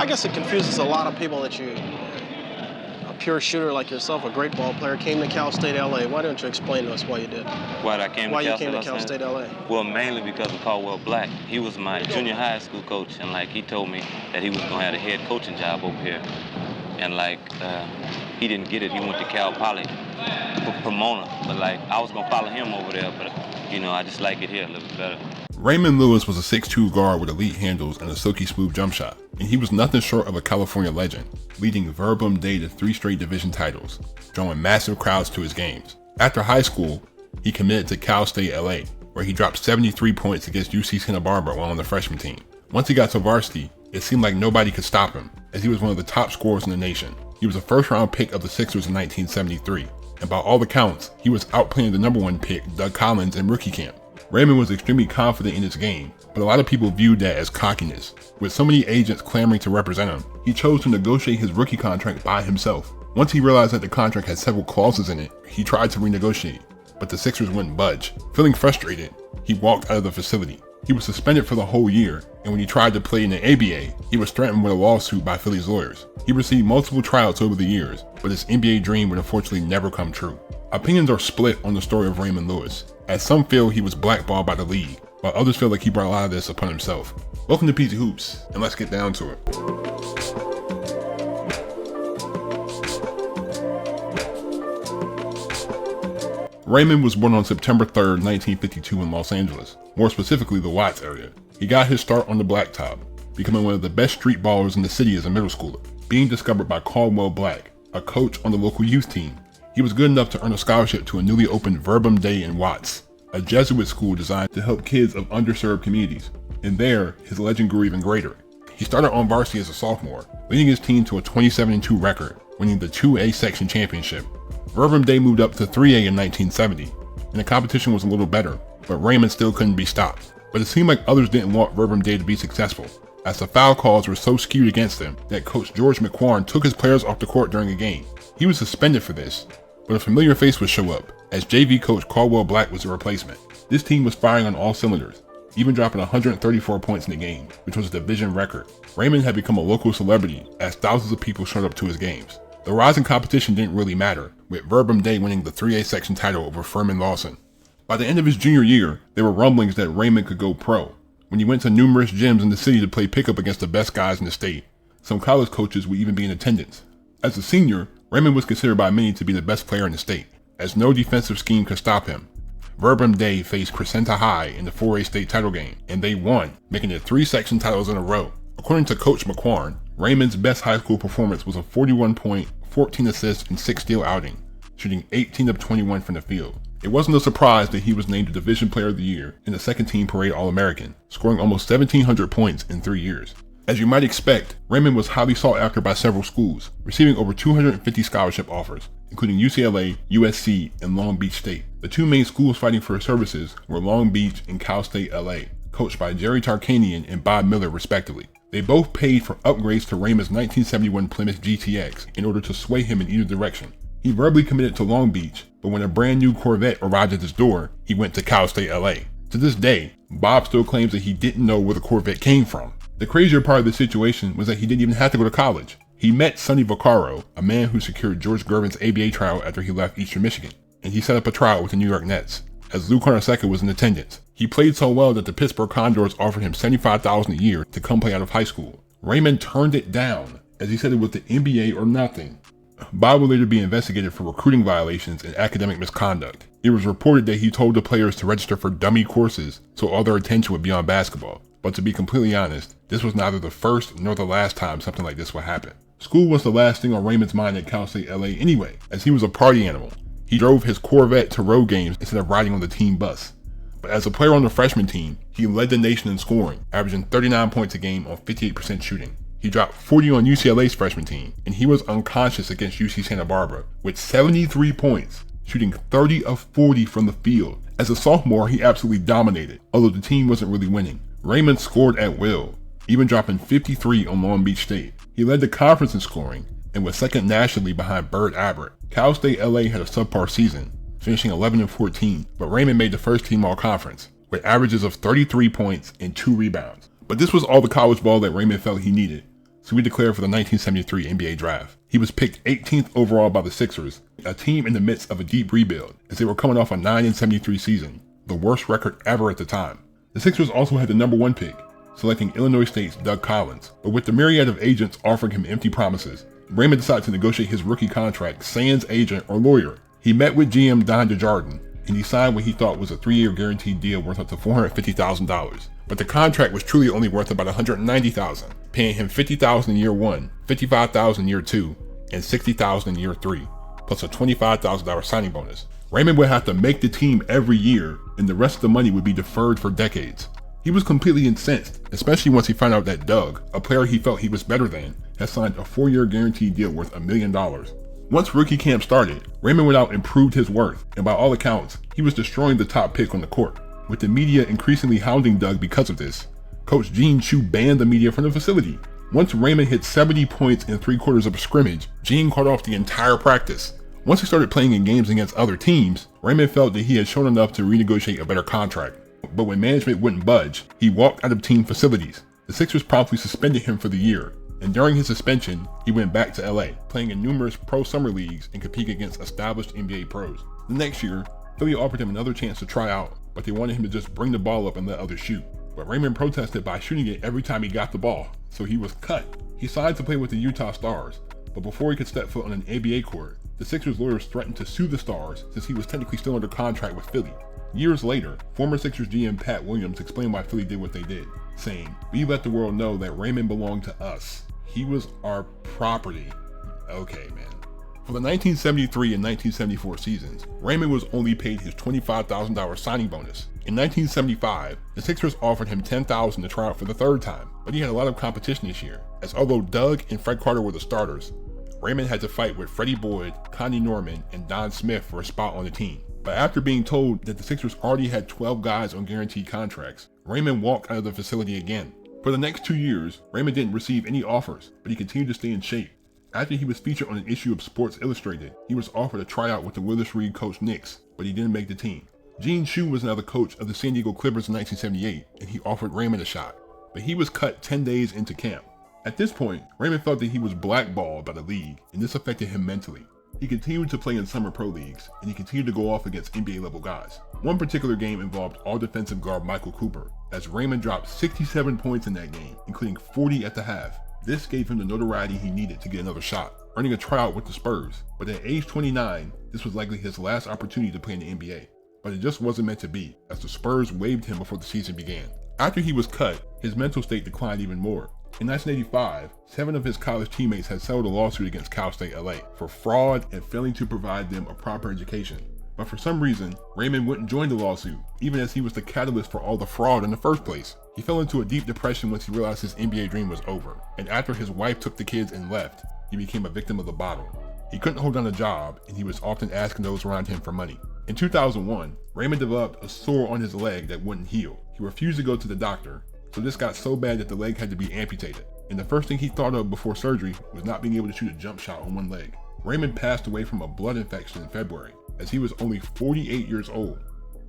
guess it confuses a lot of people that a pure shooter like yourself, a great ball player, came to Cal State LA. Why don't you explain to us why you did? Why you came to Cal State LA? Well, mainly because of Caldwell Black. He was my junior high school coach, and like he told me that he was gonna have a head coaching job over here. And like he didn't get it. He went to Cal Poly, Pomona. But like I was gonna follow him over there, but you know I just like it here a little bit better. Raymond Lewis was a 6'2" guard with elite handles and a silky smooth jump shot, and he was nothing short of a California legend, leading Verbum Dei to 3 straight division titles, drawing massive crowds to his games. After high school, he committed to Cal State LA, where he dropped 73 points against UC Santa Barbara while on the freshman team. Once he got to varsity, it seemed like nobody could stop him, as he was one of the top scorers in the nation. He was a first-round pick of the Sixers in 1973, and by all accounts, he was outplaying the #1 pick, Doug Collins, in rookie camp. Raymond was extremely confident in his game, but a lot of people viewed that as cockiness. With so many agents clamoring to represent him, he chose to negotiate his rookie contract by himself. Once he realized that the contract had several clauses in it, he tried to renegotiate, but the Sixers wouldn't budge. Feeling frustrated, he walked out of the facility. He was suspended for the whole year, and when he tried to play in the ABA, he was threatened with a lawsuit by Philly's lawyers. He received multiple tryouts over the years, but his NBA dream would unfortunately never come true. Opinions are split on the story of Raymond Lewis, as some feel he was blackballed by the league, while others feel like he brought a lot of this upon himself. Welcome to PZ Hoops, and let's get down to it. Raymond was born on September 3rd, 1952 in Los Angeles, more specifically the Watts area. He got his start on the blacktop, becoming one of the best street ballers in the city as a middle schooler, being discovered by Caldwell Black, a coach on the local youth team. He was good enough to earn a scholarship to a newly opened Verbum Dei in Watts, a Jesuit school designed to help kids of underserved communities, and there, his legend grew even greater. He started on varsity as a sophomore, leading his team to a 27-2 record, winning the 2A section championship. Verbum Dei moved up to 3A in 1970, and the competition was a little better, but Raymond still couldn't be stopped. But it seemed like others didn't want Verbum Dei to be successful, as the foul calls were so skewed against him that coach George McQuarn took his players off the court during a game. He was suspended for this, but a familiar face would show up, as JV coach Caldwell Black was the replacement. This team was firing on all cylinders, even dropping 134 points in the game, which was a division record. Raymond had become a local celebrity, as thousands of people showed up to his games. The rise in competition didn't really matter, with Verbum Dei winning the 3A section title over Furman Lawson. By the end of his junior year, there were rumblings that Raymond could go pro, when he went to numerous gyms in the city to play pickup against the best guys in the state. Some college coaches would even be in attendance. As a senior, Raymond was considered by many to be the best player in the state, as no defensive scheme could stop him. Verbum Dei faced Crescenta High in the 4A state title game, and they won, making it 3 section titles in a row. According to Coach McQuarn, Raymond's best high school performance was a 41-point, 14 assists, and 6 steal outing, shooting 18 of 21 from the field. It wasn't a surprise that he was named the Division Player of the Year and the second team parade All-American, scoring almost 1,700 points in 3 years. As you might expect, Raymond was highly sought after by several schools, receiving over 250 scholarship offers, including UCLA, USC, and Long Beach State. The 2 main schools fighting for his services were Long Beach and Cal State LA, coached by Jerry Tarkanian and Bob Miller respectively. They both paid for upgrades to Raymond's 1971 Plymouth GTX in order to sway him in either direction. He verbally committed to Long Beach, but when a brand new Corvette arrived at his door, he went to Cal State LA. To this day, Bob still claims that he didn't know where the Corvette came from. The crazier part of the situation was that he didn't even have to go to college. He met Sonny Vaccaro, a man who secured George Gervin's ABA tryout after he left Eastern Michigan, and he set up a tryout with the New York Nets, as Lou Carnesecca was in attendance. He played so well that the Pittsburgh Condors offered him $75,000 a year to come play out of high school. Raymond turned it down, as he said it was the NBA or nothing. Bob would later be investigated for recruiting violations and academic misconduct. It was reported that he told the players to register for dummy courses so all their attention would be on basketball. But to be completely honest, this was neither the first nor the last time something like this would happen. School was the last thing on Raymond's mind at Cal State LA anyway, as he was a party animal. He drove his Corvette to road games instead of riding on the team bus. But as a player on the freshman team, he led the nation in scoring, averaging 39 points a game on 58% shooting. He dropped 40 on UCLA's freshman team, and he was unconscious against UC Santa Barbara with 73 points, shooting 30 of 40 from the field. As a sophomore, he absolutely dominated, although the team wasn't really winning. Raymond scored at will, even dropping 53 on Long Beach State. He led the conference in scoring, and was second nationally behind Bird Abbott. Cal State LA had a subpar season, finishing 11-14, but Raymond made the first team all-conference, with averages of 33 points and 2 rebounds. But this was all the college ball that Raymond felt he needed, so he declared for the 1973 NBA draft. He was picked 18th overall by the Sixers, a team in the midst of a deep rebuild, as they were coming off a 9-73 season, the worst record ever at the time. The Sixers also had the number 1 pick, selecting Illinois State's Doug Collins, but with the myriad of agents offering him empty promises, Raymond decided to negotiate his rookie contract sans agent or lawyer. He met with GM Don Desjardins, and he signed what he thought was a 3-year guaranteed deal worth up to $450,000. But the contract was truly only worth about $190,000, paying him $50,000 in year 1, $55,000 in year 2, and $60,000 in year 3, plus a $25,000 signing bonus. Raymond would have to make the team every year, and the rest of the money would be deferred for decades. He was completely incensed, especially once he found out that Doug, a player he felt he was better than, had signed a 4-year guaranteed deal worth $1 million. Once rookie camp started, Raymond went out and proved his worth, and by all accounts, he was destroying the top pick on the court. With the media increasingly hounding Doug because of this, Coach Gene Shue banned the media from the facility. Once Raymond hit 70 points in 3/4 of a scrimmage, Gene called off the entire practice. Once he started playing in games against other teams, Raymond felt that he had shown enough to renegotiate a better contract. But when management wouldn't budge, he walked out of team facilities. The Sixers promptly suspended him for the year, and during his suspension, he went back to LA, playing in numerous pro summer leagues and competing against established NBA pros. The next year, Philly offered him another chance to try out, but they wanted him to just bring the ball up and let others shoot. But Raymond protested by shooting it every time he got the ball, so he was cut. He signed to play with the Utah Stars, but before he could step foot on an ABA court, the Sixers lawyers threatened to sue the Stars since he was technically still under contract with Philly. Years later, former Sixers GM Pat Williams explained why Philly did what they did, saying, "We let the world know that Raymond belonged to us. He was our property." Okay, man. For the 1973 and 1974 seasons, Raymond was only paid his $25,000 signing bonus. In 1975, the Sixers offered him $10,000 to try out for the 3rd time, but he had a lot of competition this year, as although Doug and Fred Carter were the starters, Raymond had to fight with Freddie Boyd, Connie Norman, and Don Smith for a spot on the team. But after being told that the Sixers already had 12 guys on guaranteed contracts, Raymond walked out of the facility again. For the next 2 years, Raymond didn't receive any offers, but he continued to stay in shape. After he was featured on an issue of Sports Illustrated, he was offered a tryout with the Willis Reed coach Knicks, but he didn't make the team. Gene Shue was now the coach of the San Diego Clippers in 1978, and he offered Raymond a shot, but he was cut 10 days into camp. At this point, Raymond felt that he was blackballed by the league, and this affected him mentally. He continued to play in summer pro leagues, and he continued to go off against NBA level guys. One particular game involved all defensive guard Michael Cooper, as Raymond dropped 67 points in that game, including 40 at the half. This gave him the notoriety he needed to get another shot, earning a tryout with the Spurs. But at age 29, this was likely his last opportunity to play in the NBA. But it just wasn't meant to be, as the Spurs waived him before the season began. After he was cut, his mental state declined even more. In 1985, 7 of his college teammates had settled a lawsuit against Cal State LA for fraud and failing to provide them a proper education. But for some reason, Raymond wouldn't join the lawsuit, even as he was the catalyst for all the fraud in the first place. He fell into a deep depression once he realized his NBA dream was over, and after his wife took the kids and left, he became a victim of the bottle. He couldn't hold down a job, and he was often asking those around him for money. In 2001, Raymond developed a sore on his leg that wouldn't heal. He refused to go to the doctor, so this got so bad that the leg had to be amputated. And the first thing he thought of before surgery was not being able to shoot a jump shot on one leg. Raymond passed away from a blood infection in February, as he was only 48 years old.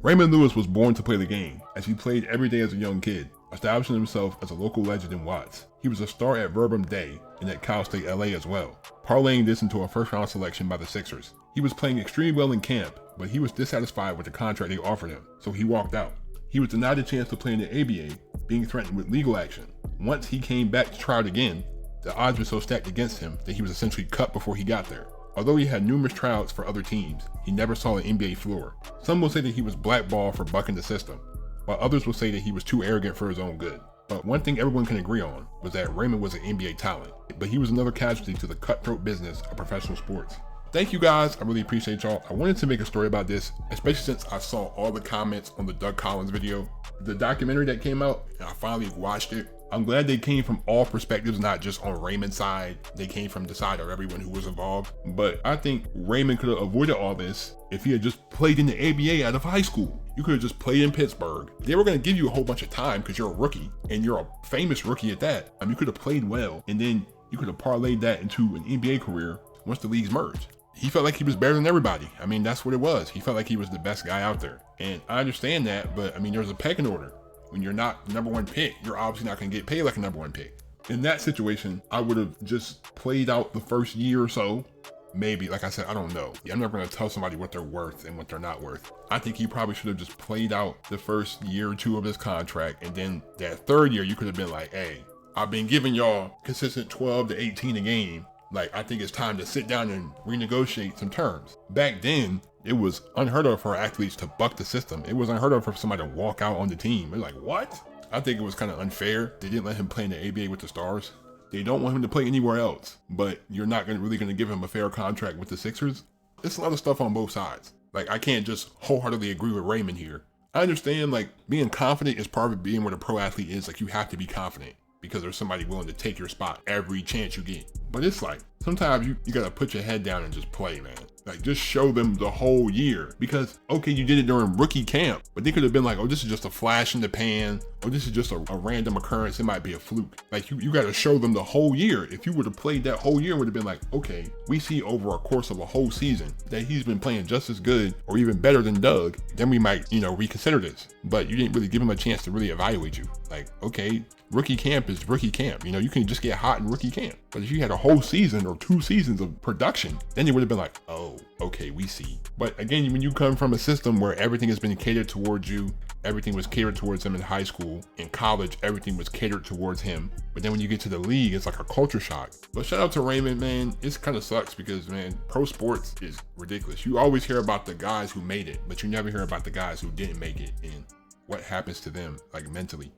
Raymond Lewis was born to play the game, as he played every day as a young kid, establishing himself as a local legend in Watts. He was a star at Verbum Dei and at Cal State LA as well, parlaying this into a first-round selection by the Sixers. He was playing extremely well in camp, but he was dissatisfied with the contract they offered him, so he walked out. He was denied a chance to play in the ABA, being threatened with legal action. Once he came back to try it again, the odds were so stacked against him that he was essentially cut before he got there. Although he had numerous tryouts for other teams, he never saw an NBA floor. Some will say that he was blackballed for bucking the system, while others will say that he was too arrogant for his own good. But one thing everyone can agree on was that Raymond was an NBA talent, but he was another casualty to the cutthroat business of professional sports. Thank you guys, I really appreciate y'all. I wanted to make a story about this, especially since I saw all the comments on the Doug Collins video. The documentary that came out, and I finally watched it. I'm glad they came from all perspectives, not just on Raymond's side. They came from the side of everyone who was involved. But I think Raymond could have avoided all this if he had just played in the ABA out of high school. You could have just played in Pittsburgh. They were going to give you a whole bunch of time because you're a rookie, and you're a famous rookie at that. You could have played well, and then you could have parlayed that into an NBA career once the leagues merged. He felt like he was better than everybody. That's what it was. He felt like he was the best guy out there. And I understand that, but there's a pecking order. When you're not the number 1 pick, you're obviously not going to get paid like a number 1 pick. In that situation, I would have just played out the first year or so. Maybe, like I said, I don't know. I'm never going to tell somebody what they're worth and what they're not worth. I think he probably should have just played out the first year or two of his contract. And then that third year, you could have been like, hey, I've been giving y'all consistent 12 to 18 a game. Like, I think it's time to sit down and renegotiate some terms. Back then, it was unheard of for athletes to buck the system. It was unheard of for somebody to walk out on the team. They're like, what? I think it was kind of unfair. They didn't let him play in the ABA with the Stars. They don't want him to play anywhere else, but you're not really going to give him a fair contract with the Sixers. It's a lot of stuff on both sides. Like, I can't just wholeheartedly agree with Raymond here. I understand, like, being confident is part of being what a pro athlete is. Like, you have to be confident because there's somebody willing to take your spot every chance you get. But it's like, sometimes you got to put your head down and just play, man. Like, just show them the whole year. Because, okay, you did it during rookie camp, but they could have been like, oh, this is just a flash in the pan. Oh, this is just a random occurrence. It might be a fluke. Like, you got to show them the whole year. If you would have played that whole year, it would have been like, okay, we see over a course of a whole season that he's been playing just as good or even better than Doug. Then we might, reconsider this. But you didn't really give him a chance to really evaluate you. Like, okay, rookie camp is rookie camp. You can just get hot in rookie camp. But if you had a whole season or 2 seasons of production, then it would have been like, oh, okay, we see. But again, when you come from a system where everything has been catered towards you, everything was catered towards him in high school, in college, everything was catered towards him. But then when you get to the league, it's like a culture shock. But shout out to Raymond, man. It kind of sucks because, man, pro sports is ridiculous. You always hear about the guys who made it, but you never hear about the guys who didn't make it and what happens to them, like mentally.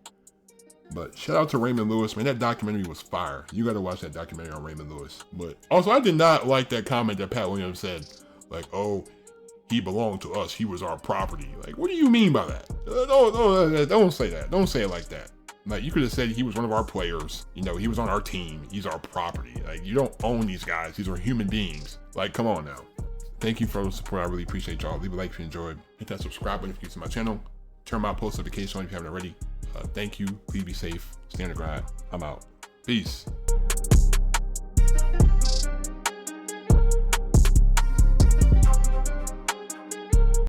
But shout out to Raymond Lewis, man. That documentary was fire. You got to watch that documentary on Raymond Lewis. But also, I did not like that comment that Pat Williams said, like, oh, he belonged to us. He was our property. Like, what do you mean by that? Don't say that. Don't say it like that. Like, you could have said he was one of our players. He was on our team. He's our property. Like, you don't own these guys. These are human beings. Like, come on now. Thank you for the support. I really appreciate y'all. Leave a like if you enjoyed. Hit that subscribe button if you're new to my channel. Turn my post notifications on if you haven't already. Thank you. Please be safe. Stay on the grind. I'm out. Peace.